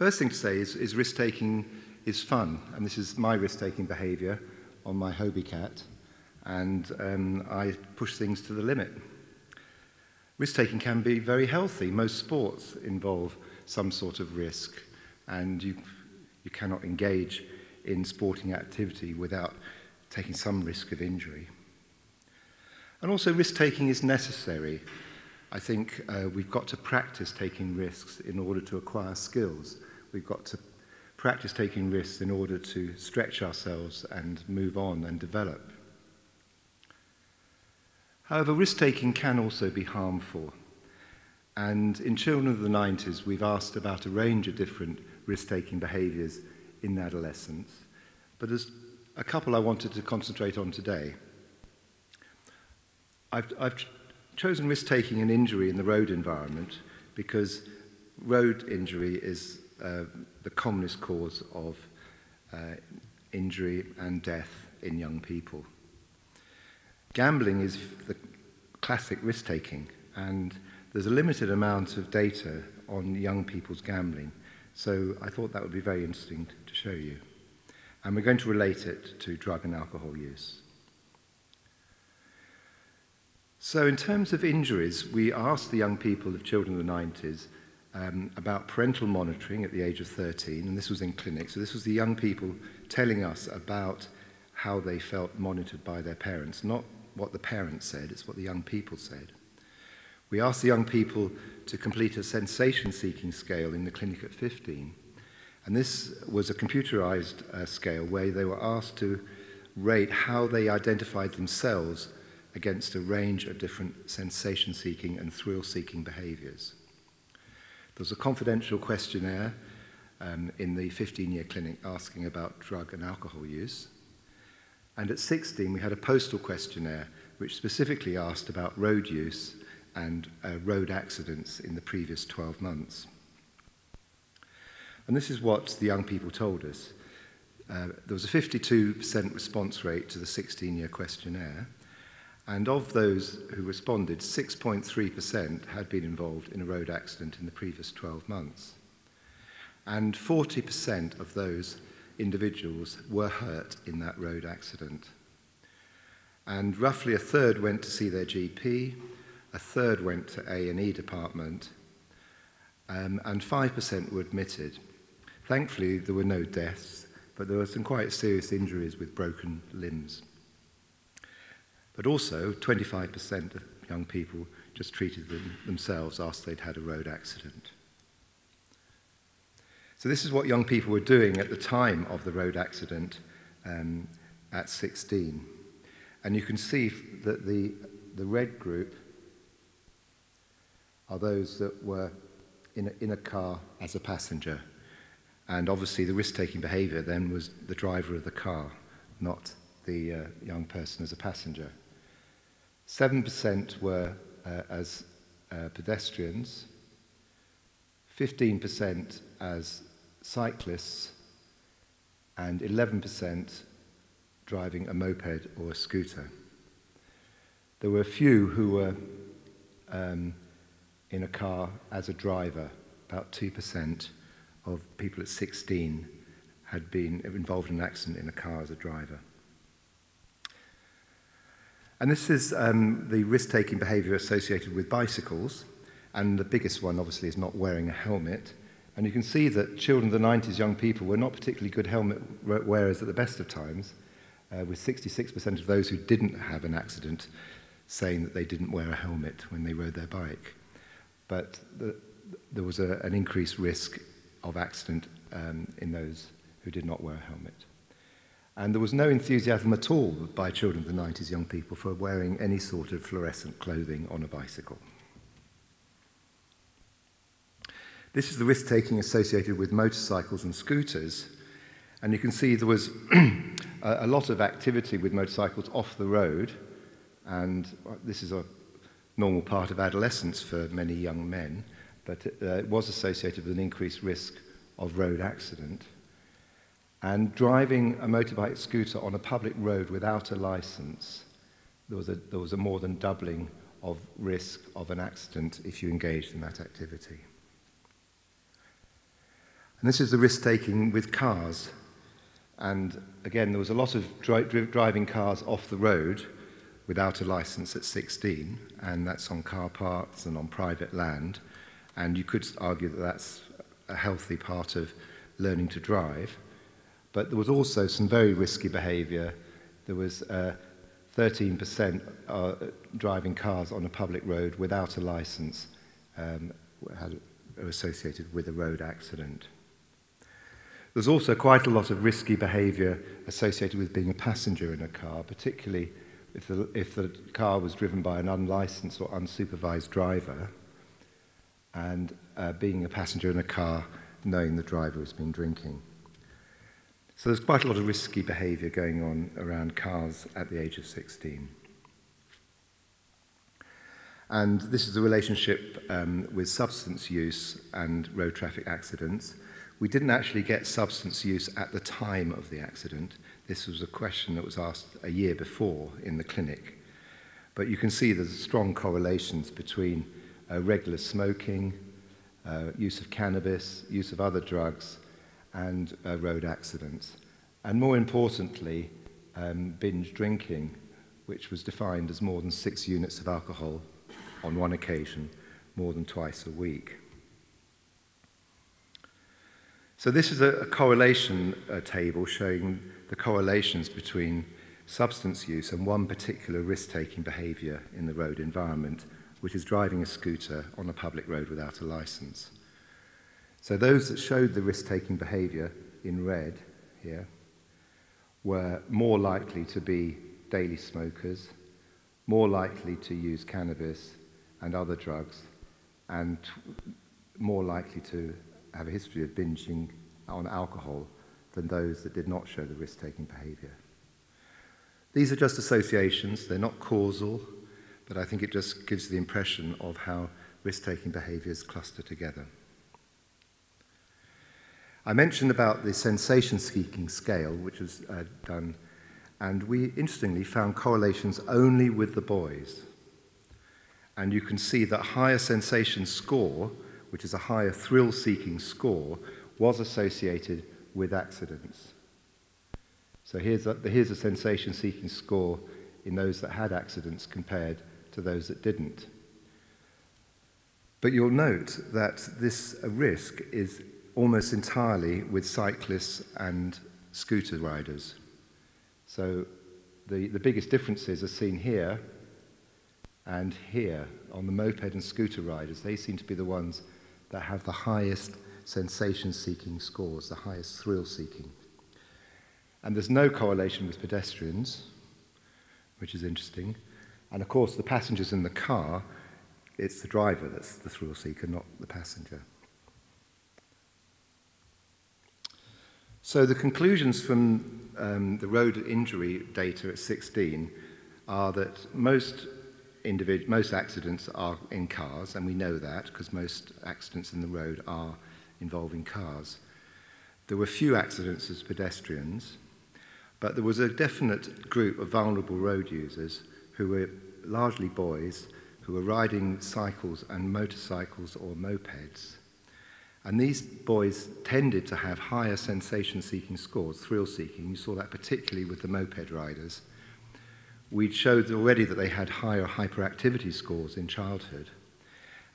First thing to say is risk-taking is fun, and this is my risk-taking behaviour on my Hobie cat, and I push things to the limit. Risk-taking can be very healthy. Most sports involve some sort of risk, and you cannot engage in sporting activity without taking some risk of injury. And also risk-taking is necessary. I think we've got to practice taking risks in order to acquire skills. We've got to practice taking risks in order to stretch ourselves and move on and develop. However, risk-taking can also be harmful. And in Children of the 90s, we've asked about a range of different risk-taking behaviours in adolescence. But there's a couple I wanted to concentrate on today. I've chosen risk-taking and injury in the road environment because road injury is the commonest cause of injury and death in young people. Gambling is the classic risk-taking, and there's a limited amount of data on young people's gambling, so I thought that would be very interesting to show you. And we're going to relate it to drug and alcohol use. So in terms of injuries, we asked the young people of Children of the 90s about parental monitoring at the age of 13, and this was in clinic. So this was the young people telling us about how they felt monitored by their parents, not what the parents said, it's what the young people said. We asked the young people to complete a sensation-seeking scale in the clinic at 15, and this was a computerized scale where they were asked to rate how they identified themselves against a range of different sensation-seeking and thrill-seeking behaviours. There was a confidential questionnaire in the 15-year clinic asking about drug and alcohol use. And at 16, we had a postal questionnaire which specifically asked about road use and road accidents in the previous 12 months. And this is what the young people told us. There was a 52% response rate to the 16-year questionnaire. And of those who responded, 6.3% had been involved in a road accident in the previous 12 months. And 40% of those individuals were hurt in that road accident. And roughly a third went to see their GP, a third went to A&E department, and 5% were admitted. Thankfully, there were no deaths, but there were some quite serious injuries with broken limbs. But also, 25% of young people just treated themselves after they'd had a road accident. So this is what young people were doing at the time of the road accident at 16. And you can see that the red group are those that were in a car as a passenger. And obviously the risk-taking behaviour then was the driver of the car, not the young person as a passenger. 7% were as pedestrians, 15% as cyclists, and 11% driving a moped or a scooter. There were a few who were in a car as a driver. About 2% of people at 16 had been involved in an accident in a car as a driver. And this is the risk-taking behaviour associated with bicycles, and the biggest one obviously is not wearing a helmet. And you can see that Children of the 90s young people were not particularly good helmet wearers at the best of times, with 66% of those who didn't have an accident saying that they didn't wear a helmet when they rode their bike. But there was an increased risk of accident in those who did not wear a helmet. And there was no enthusiasm at all by Children of the 90s young people for wearing any sort of fluorescent clothing on a bicycle. This is the risk-taking associated with motorcycles and scooters. And you can see there was a lot of activity with motorcycles off the road. And this is a normal part of adolescence for many young men. But it was associated with an increased risk of road accident. And driving a motorbike scooter on a public road without a license, there was a more than doubling of risk of an accident if you engaged in that activity. And this is the risk-taking with cars. And again, there was a lot of driving cars off the road without a license at 16, and that's on car parks and on private land. And you could argue that that's a healthy part of learning to drive. But there was also some very risky behaviour. There was 13% driving cars on a public road without a license associated with a road accident. There's also quite a lot of risky behaviour associated with being a passenger in a car, particularly if the car was driven by an unlicensed or unsupervised driver, and being a passenger in a car knowing the driver has been drinking. So there's quite a lot of risky behaviour going on around cars at the age of 16. And this is the relationship with substance use and road traffic accidents. We didn't actually get substance use at the time of the accident. This was a question that was asked a year before in the clinic. But you can see there's strong correlations between regular smoking, use of cannabis, use of other drugs, and road accidents. And more importantly, binge drinking, which was defined as more than 6 units of alcohol on one occasion, more than twice a week. So this is a correlation table showing the correlations between substance use and one particular risk-taking behaviour in the road environment, which is driving a scooter on a public road without a licence. So those that showed the risk-taking behaviour in red here were more likely to be daily smokers, more likely to use cannabis and other drugs, and more likely to have a history of binging on alcohol than those that did not show the risk-taking behaviour. These are just associations, they're not causal, but I think it just gives the impression of how risk-taking behaviours cluster together. I mentioned about the sensation-seeking scale, which was done, and we interestingly found correlations only with the boys. And you can see that higher sensation score, which is a higher thrill-seeking score, was associated with accidents. So here's a sensation-seeking score in those that had accidents compared to those that didn't. But you'll note that this risk is almost entirely with cyclists and scooter riders. So the biggest differences are seen here and here on the moped and scooter riders. They seem to be the ones that have the highest sensation-seeking scores, the highest thrill-seeking. And there's no correlation with pedestrians, which is interesting. And of course, the passengers in the car, it's the driver that's the thrill-seeker, not the passenger. So the conclusions from the road injury data at 16 are that most accidents are in cars, and we know that because most accidents in the road are involving cars. There were few accidents as pedestrians, but there was a definite group of vulnerable road users who were largely boys who were riding cycles and motorcycles or mopeds. And these boys tended to have higher sensation-seeking scores, thrill-seeking. You saw that particularly with the moped riders. We showed already that they had higher hyperactivity scores in childhood,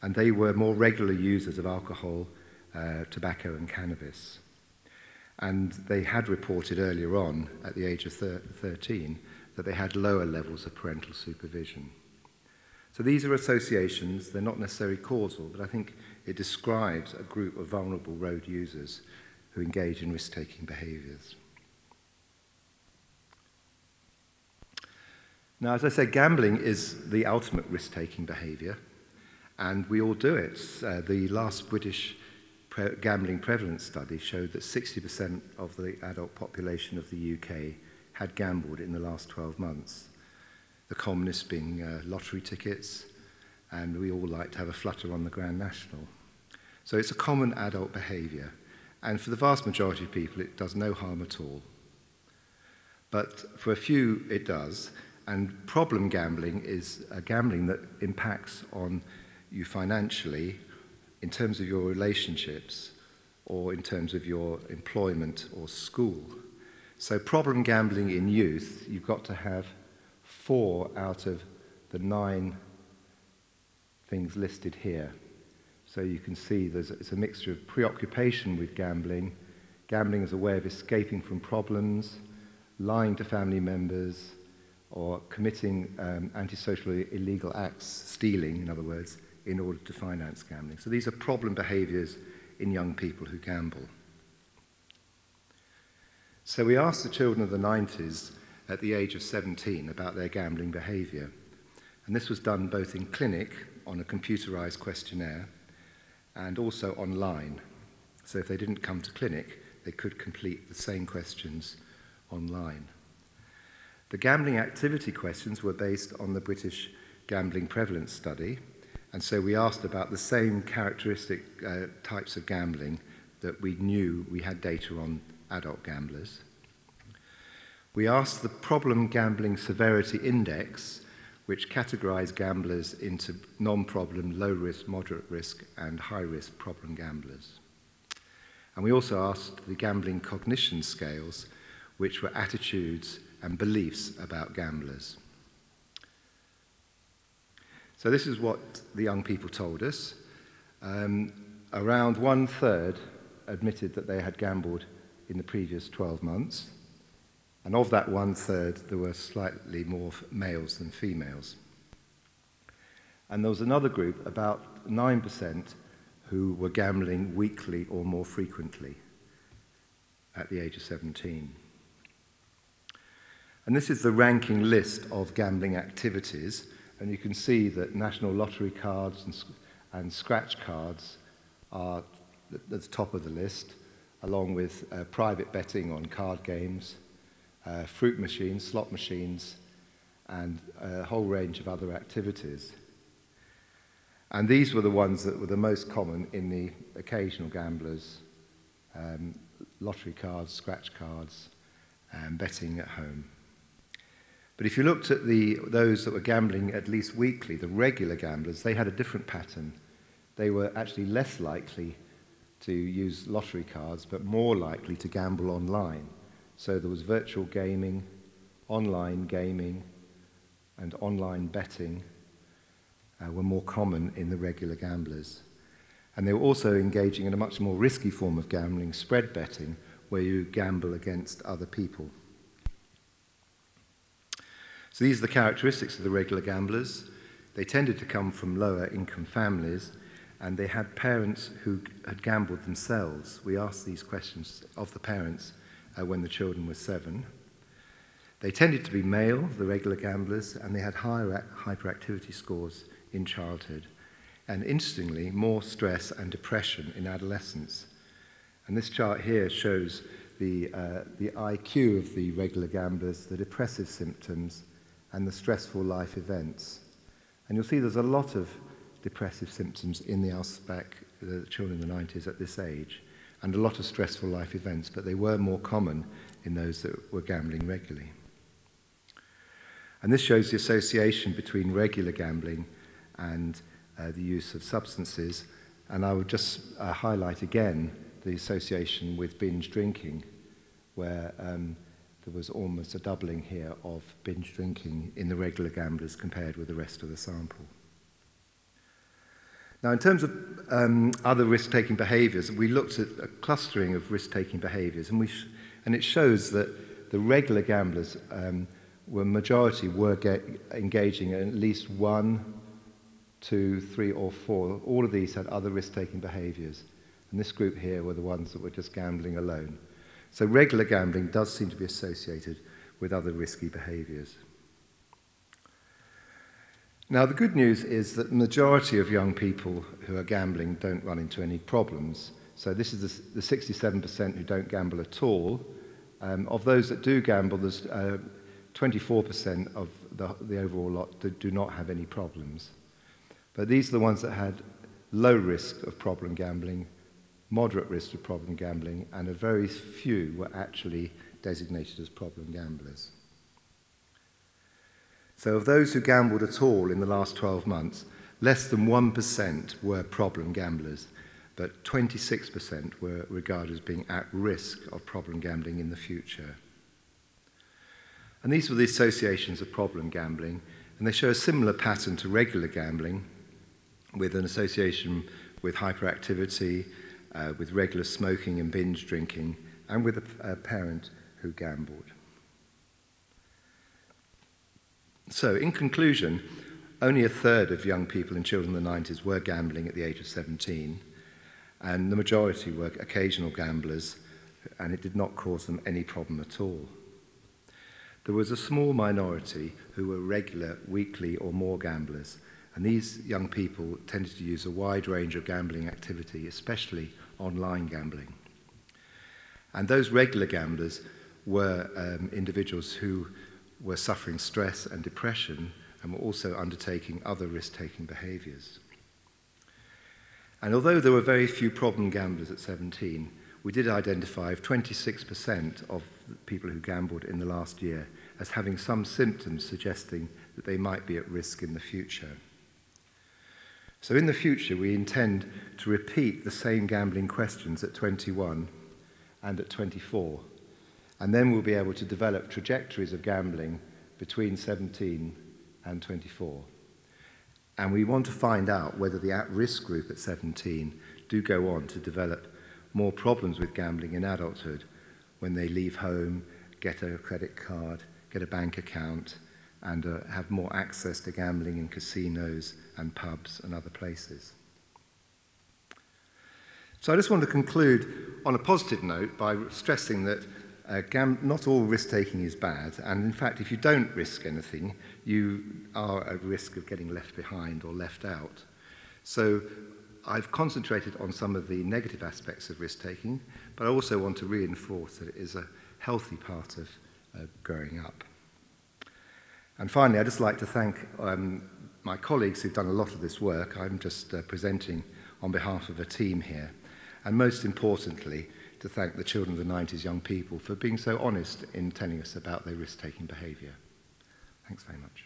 and they were more regular users of alcohol, tobacco and cannabis. And they had reported earlier on, at the age of 13, that they had lower levels of parental supervision. So these are associations, they're not necessarily causal, but I think it describes a group of vulnerable road users who engage in risk-taking behaviours. Now, as I said, gambling is the ultimate risk-taking behaviour, and we all do it. The last British gambling prevalence study showed that 60% of the adult population of the UK had gambled in the last 12 months. The commonest being lottery tickets, and we all like to have a flutter on the Grand National. So it's a common adult behaviour, and for the vast majority of people it does no harm at all. But for a few it does, and problem gambling is gambling that impacts on you financially in terms of your relationships, or in terms of your employment or school. So problem gambling in youth, you've got to have 4 out of the 9 things listed here. So you can see it's a mixture of preoccupation with gambling, gambling as a way of escaping from problems, lying to family members, or committing antisocial illegal acts, stealing, in other words, in order to finance gambling. So these are problem behaviours in young people who gamble. So we asked the children of the 90s at the age of 17 about their gambling behaviour. And this was done both in clinic on a computerised questionnaire and also online. So if they didn't come to clinic, they could complete the same questions online. The gambling activity questions were based on the British Gambling Prevalence Study, and so we asked about the same characteristic types of gambling that we knew we had data on adult gamblers. We asked the Problem Gambling Severity Index, which categorised gamblers into non-problem, low-risk, moderate risk, and high-risk problem gamblers. And we also asked the Gambling Cognition Scales, which were attitudes and beliefs about gamblers. So this is what the young people told us. Around 1/3 admitted that they had gambled in the previous 12 months. And of that 1/3, there were slightly more males than females. And there was another group, about 9%, who were gambling weekly or more frequently at the age of 17. And this is the ranking list of gambling activities, and you can see that national lottery cards and scratch cards are at the top of the list, along with private betting on card games, fruit machines, slot machines, and a whole range of other activities. And these were the ones that were the most common in the occasional gamblers: lottery cards, scratch cards, and betting at home. But if you looked at those that were gambling at least weekly, the regular gamblers, they had a different pattern. They were actually less likely to use lottery cards, but more likely to gamble online. So there was virtual gaming, online gaming, and online betting were more common in the regular gamblers. And they were also engaging in a much more risky form of gambling, spread betting, where you gamble against other people. So these are the characteristics of the regular gamblers. They tended to come from lower income families, and they had parents who had gambled themselves. We asked these questions of the parents when the children were 7. They tended to be male, the regular gamblers, and they had higher hyperactivity scores in childhood. And interestingly, more stress and depression in adolescence. And this chart here shows the IQ of the regular gamblers, the depressive symptoms, and the stressful life events. And you'll see there's a lot of depressive symptoms in the children in the 90s at this age, and a lot of stressful life events, but they were more common in those that were gambling regularly. And this shows the association between regular gambling and the use of substances. And I would just highlight again the association with binge drinking, where there was almost a doubling here of binge drinking in the regular gamblers compared with the rest of the sample. Now, in terms of other risk-taking behaviours, we looked at a clustering of risk-taking behaviours, and it shows that the regular gamblers majority were engaging in at least 1, 2, 3, or 4. All of these had other risk-taking behaviours, and this group here were the ones that were just gambling alone. So regular gambling does seem to be associated with other risky behaviours. Now, the good news is that the majority of young people who are gambling don't run into any problems. So this is the 67% who don't gamble at all. Of those that do gamble, there's 24% of the overall lot that do not have any problems. But these are the ones that had low risk of problem gambling, moderate risk of problem gambling, and a very few were actually designated as problem gamblers. So of those who gambled at all in the last 12 months, less than 1% were problem gamblers. but 26% were regarded as being at risk of problem gambling in the future. And these were the associations of problem gambling, and they show a similar pattern to regular gambling, with an association with hyperactivity, with regular smoking and binge drinking, and with a parent who gambled. So, in conclusion, only a third of young people and children in the 90s were gambling at the age of 17, and the majority were occasional gamblers, and it did not cause them any problem at all. There was a small minority who were regular, weekly or more gamblers, and these young people tended to use a wide range of gambling activity, especially online gambling. And those regular gamblers were individuals who were suffering stress and depression and were also undertaking other risk-taking behaviours. And although there were very few problem gamblers at 17, we did identify 26% of people who gambled in the last year as having some symptoms suggesting that they might be at risk in the future. So in the future, we intend to repeat the same gambling questions at 21 and at 24, and then we'll be able to develop trajectories of gambling between 17 and 24. And we want to find out whether the at-risk group at 17 do go on to develop more problems with gambling in adulthood when they leave home, get a credit card, get a bank account, and have more access to gambling in casinos and pubs and other places. So I just want to conclude on a positive note by stressing that not all risk-taking is bad, and in fact, if you don't risk anything, you are at risk of getting left behind or left out. So I've concentrated on some of the negative aspects of risk-taking, but I also want to reinforce that it is a healthy part of growing up. And finally, I'd just like to thank my colleagues who've done a lot of this work. I'm just presenting on behalf of a team here. And most importantly, to thank the children of the 90s young people for being so honest in telling us about their risk-taking behaviour. Thanks very much.